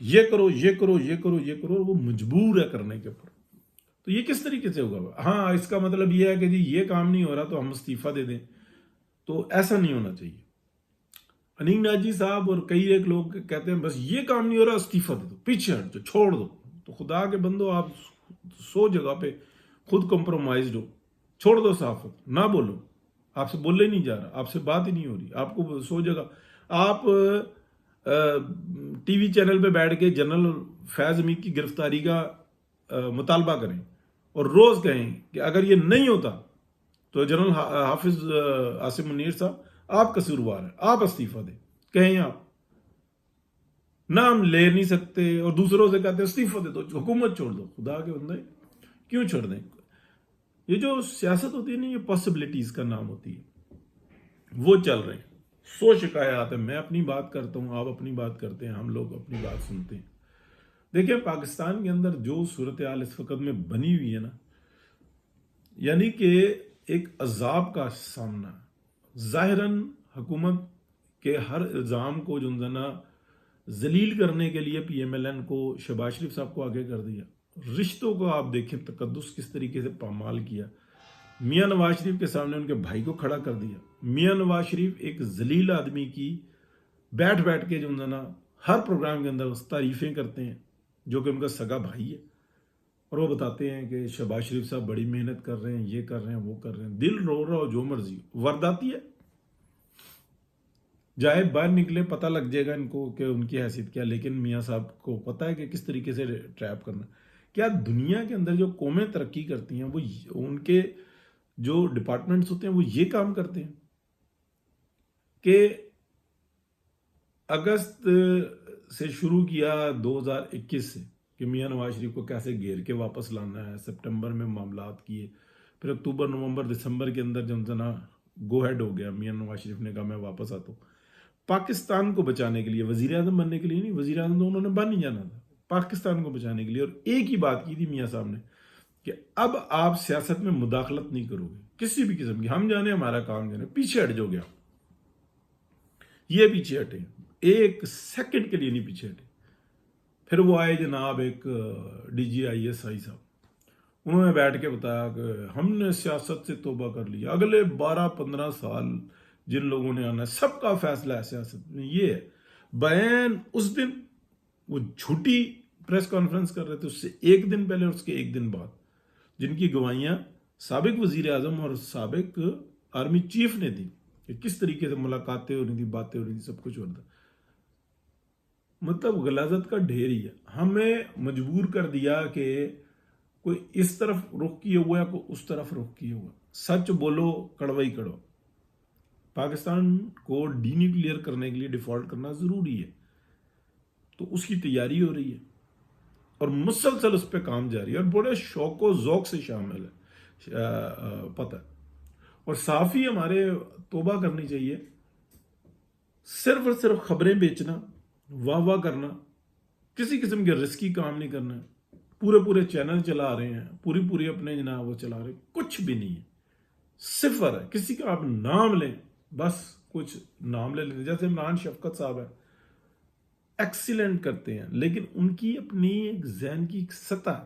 یہ کرو یہ کرو یہ کرو یہ کرو، وہ مجبور ہے کرنے کے اوپر. تو یہ کس طریقے سے ہوگا؟ ہاں اس کا مطلب یہ ہے کہ جی یہ کام نہیں ہو رہا تو ہم استعفیٰ دے دیں، تو ایسا نہیں ہونا چاہیے. اننگ ناجی صاحب اور کئی ایک لوگ کہتے ہیں بس یہ کام نہیں ہو رہا استعفیٰ دے دو، پیچھے ہٹ جاؤ، چھوڑ دو. تو خدا کے بندو، آپ 100 جگہ پہ خود کمپرومائزڈ ہو، چھوڑ دو صحافت، نہ بولو. آپ سے بولے نہیں جا رہا، آپ سے بات ہی نہیں ہو رہی. آپ کو 100 جگہ آپ ٹی وی چینل پہ بیٹھ کے جنرل فیض حمید کی گرفتاری کا مطالبہ کریں اور روز کہیں کہ اگر یہ نہیں ہوتا تو جنرل حافظ عاصم منیر صاحب آپ قصوروار ہیں، آپ استعفیٰ دیں. کہیں آپ نام لے نہیں سکتے اور دوسروں سے کہتے ہیں استعفیٰ دے دو، حکومت چھوڑ دو. خدا کے بندے کیوں چھوڑ دیں؟ یہ جو سیاست ہوتی ہے نا، یہ پاسبلٹیز کا نام ہوتی ہے، وہ چل رہے ہیں. 100 شکایات ہیں، میں اپنی بات کرتا ہوں، آپ اپنی بات کرتے ہیں، ہم لوگ اپنی بات سنتے ہیں. دیکھیں پاکستان کے اندر جو صورتحال اس وقت میں بنی ہوئی ہے نا، یعنی کہ ایک عذاب کا سامنا. ظاہراً حکومت کے ہر الزام کو جو نا ذلیل کرنے کے لیے پی ایم ایل این کو، شہباز شریف صاحب کو آگے کر دیا. رشتوں کو آپ دیکھیں تقدس کس طریقے سے پامال کیا. میاں نواز شریف کے سامنے ان کے بھائی کو کھڑا کر دیا. میاں نواز شریف ایک ذلیل آدمی کی بیٹھ بیٹھ کے جو نا ہر پروگرام کے اندر تعریفیں کرتے ہیں، جو کہ ان کا سگا بھائی ہے، اور وہ بتاتے ہیں کہ شہباز شریف صاحب بڑی محنت کر رہے ہیں، یہ کر رہے ہیں، وہ کر رہے ہیں. دل رو رہا ہو جو مرضی، وارداتی ہے. جائے باہر نکلے پتہ لگ جائے گا ان کو کہ ان کی حیثیت کیا. لیکن میاں صاحب کو پتہ ہے کہ کس طریقے سے ٹریپ کرنا. کیا دنیا کے اندر جو قومیں ترقی کرتی ہیں، وہ ان کے جو ڈپارٹمنٹس ہوتے ہیں وہ یہ کام کرتے ہیں کہ اگست سے شروع کیا 2021 سے کہ میاں نواز شریف کو کیسے گھیر کے واپس لانا ہے. سپٹمبر میں معاملات کیے، پھر اکتوبر نومبر دسمبر کے اندر جو نا گو ہیڈ ہو گیا. میاں نواز شریف نے کہا میں واپس آتا ہوں. پاکستان کو بچانے کے لیے، وزیر اعظم بننے کے لیے نہیں، وزیر اعظم تو انہوں نے بن ہی جانا تھا، پاکستان کو بچانے کے لیے. اور ایک ہی بات کی تھی میاں صاحب نے کہ اب آپ سیاست میں مداخلت نہیں کرو گے کسی بھی قسم کی، ہم جانے ہمارا کام جانے، پیچھے ہٹ جاؤ. گیا یہ پیچھے ہٹے، ایک سیکنڈ کے لیے نہیں پیچھے ہٹے. پھر وہ آئے جناب ایک D G I S I صاحب، انہوں نے بیٹھ کے بتایا کہ ہم نے سیاست سے توبہ کر لیا، اگلے 12-15 سال جن لوگوں نے آنا ہے سب کا فیصلہ ہے سیاست میں. یہ ہے بیان. اس دن وہ جھوٹی پریس کانفرنس کر رہے تھے، اس سے ایک دن پہلے اور اس کے ایک دن بعد، جن کی گواہیاں سابق وزیر اعظم اور سابق آرمی چیف نے دی کہ کس طریقے سے ملاقاتیں ہو رہی تھی، باتیں ہو رہی تھی، سب کچھ ہو رہا تھا. مطلب غلاظت کا ڈھیر ہی ہے. ہمیں مجبور کر دیا کہ کوئی اس طرف رخ کیے ہوا ہے، کوئی اس طرف رخ کیے ہوا. سچ بولو کڑوائی کڑو. پاکستان کو ڈی نیوکلیئر کرنے کے لیے ڈیفالٹ کرنا ضروری ہے، تو اس کی تیاری ہو رہی ہے اور مسلسل اس پہ کام جاری ہے اور بڑے شوق و ذوق سے شامل ہے. پتہ ہے. اور صحافی ہمارے توبہ کرنی چاہیے. صرف اور صرف خبریں بیچنا، واہ واہ کرنا، کسی قسم کے رسکی کام نہیں کرنا. پورے چینل چلا رہے ہیں، پوری اپنے جناب وہ چلا رہے ہیں، کچھ بھی نہیں ہے، صفر ہے. کسی کا آپ نام لیں، بس کچھ نام لے لیتے. جیسے عمران شفقت صاحب ہے، ایکسیلنٹ کرتے ہیں، لیکن ان کی اپنی ایک ذہن کی ایک سطح.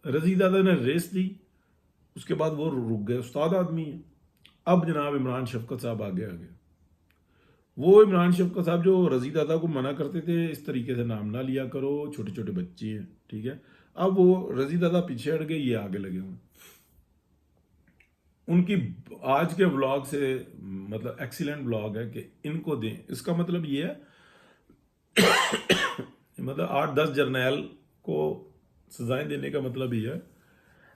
رضی دادا نے ریس دی، اس کے بعد وہ رک گئے، استاد آدمی ہے. اب جناب عمران شفقت صاحب آگے. وہ عمران شفقت صاحب جو رضی دادا کو منع کرتے تھے اس طریقے سے نام نہ لیا کرو، چھوٹے بچے ہیں، ٹھیک ہے. اب وہ رضی دادا پیچھے ہٹ گئے، یہ آگے لگے ہوئے. ان کی آج کے ولاگ سے مطلب ایکسیلنٹ ولاگ ہے کہ ان کو دیں. اس کا مطلب یہ ہے مطلب 8-10 جرنیل کو سزائیں دینے کا مطلب یہ ہے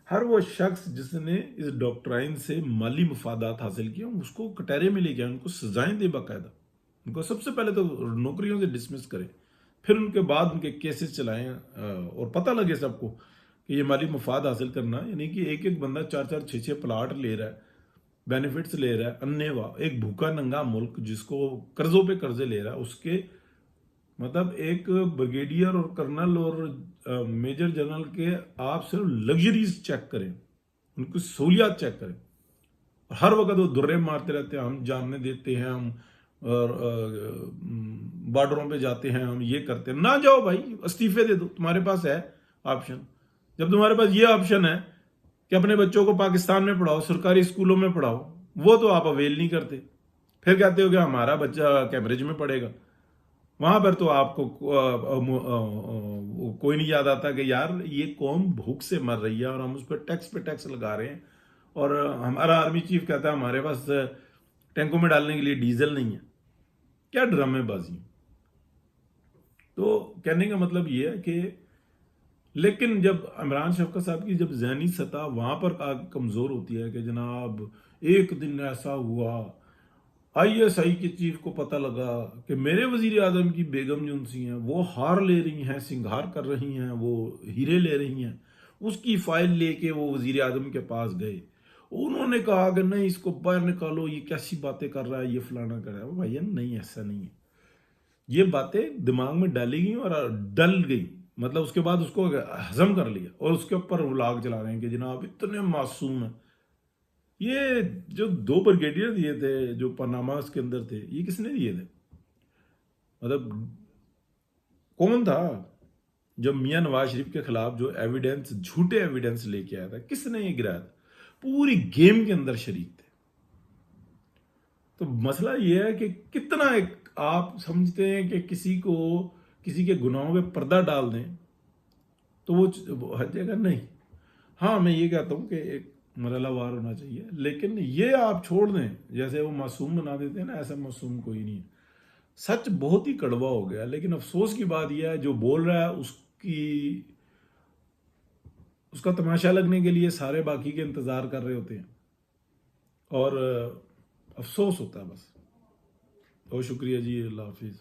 ہر وہ شخص جس نے اس ڈاکٹرائن سے مالی مفادات حاصل کیا اس کو کٹہرے میں لے جائیں، ان کو سزائیں دے باقاعدہ. ان کو سب سے پہلے تو نوکریوں سے ڈسمس کریں، پھر ان کے بعد ان کے کیسز چلائیں اور پتہ لگے سب کو کہ یہ مالی مفاد حاصل کرنا، یعنی کہ ایک بندہ 4-4 6-6 پلاٹ لے رہا ہے، بینیفٹس لے رہا ہے، انیوا ایک بھوکا ننگا ملک جس کو قرضوں پہ قرضے لے رہا ہے، اس کے مطلب ایک بریگیڈیئر اور کرنل اور میجر جنرل کے آپ صرف لگژریز چیک کریں، ان کی سہولیات چیک کریں. ہر وقت وہ درے مارتے رہتے ہیں، ہم جاننے دیتے ہیں، ہم اور بارڈروں پہ جاتے ہیں، ہم یہ کرتے ہیں. نہ جاؤ بھائی، استعفے دے دو، تمہارے پاس ہے آپشن. جب تمہارے پاس یہ آپشن ہے کہ اپنے بچوں کو پاکستان میں پڑھاؤ، سرکاری اسکولوں میں پڑھاؤ، وہ تو آپ اویل نہیں کرتے. پھر کہتے ہو کہ ہمارا بچہ کیمبرج میں پڑھے گا. وہاں پر تو آپ کو کوئی نہیں یاد آتا کہ یار یہ قوم بھوک سے مر رہی ہے اور ہم اس پہ ٹیکس لگا رہے ہیں، اور ہمارا آرمی چیف کہتا ہے ہمارے پاس ٹینکوں میں ڈالنے کے لیے ڈیزل نہیں ہے. کیا ڈرامے بازی. تو کہنے کا مطلب یہ ہے کہ لیکن جب عمران شفقت صاحب کی جب ذہنی سطح وہاں پر کمزور ہوتی ہے کہ جناب ایک دن ایسا ہوا آئی ایس آئی کے چیف کو پتہ لگا کہ میرے وزیر اعظم کی بیگم جو سی ہیں وہ ہار لے رہی ہیں، سنگھار کر رہی ہیں، وہ ہیرے لے رہی ہیں، اس کی فائل لے کے وہ وزیر اعظم کے پاس گئے. انہوں نے کہا کہ نہیں اس کو باہر نکالو، یہ کیسی باتیں کر رہا ہے، یہ فلانا کر رہا ہے. بھائی نہیں، ایسا نہیں ہے. یہ باتیں دماغ میں ڈالی گئی اور ڈل گئی، مطلب اس کے بعد اس کو ہضم کر لیا اور اس کے اوپر ولاگ چلا رہے ہیں کہ جناب اتنے معصوم ہیں. یہ جو 2 بریگیڈیئر دیے تھے جو پاناماس کے اندر تھے، یہ کس نے دیے تھے؟ مطلب کون تھا جب میاں نواز شریف کے خلاف جو ایویڈنس، جھوٹے ایویڈنس لے کے آیا تھا، کس نے یہ گرایا تھا؟ پوری گیم کے اندر شریک تھے. تو مسئلہ یہ ہے کہ کتنا ایک آپ سمجھتے ہیں کہ کسی کے گناہوں پہ پردہ ڈال دیں تو وہ ہر جگہ نہیں. ہاں میں یہ کہتا ہوں کہ ایک مرحلہ وار ہونا چاہیے، لیکن یہ آپ چھوڑ دیں جیسے وہ معصوم بنا دیتے ہیں نا، ایسا معصوم کوئی نہیں ہے. سچ بہت ہی کڑوا ہو گیا، لیکن افسوس کی بات یہ ہے جو بول رہا ہے اس کا تماشا لگنے کے لیے سارے باقی کے انتظار کر رہے ہوتے ہیں، اور افسوس ہوتا ہے بس. بہت شکریہ جی، اللہ حافظ.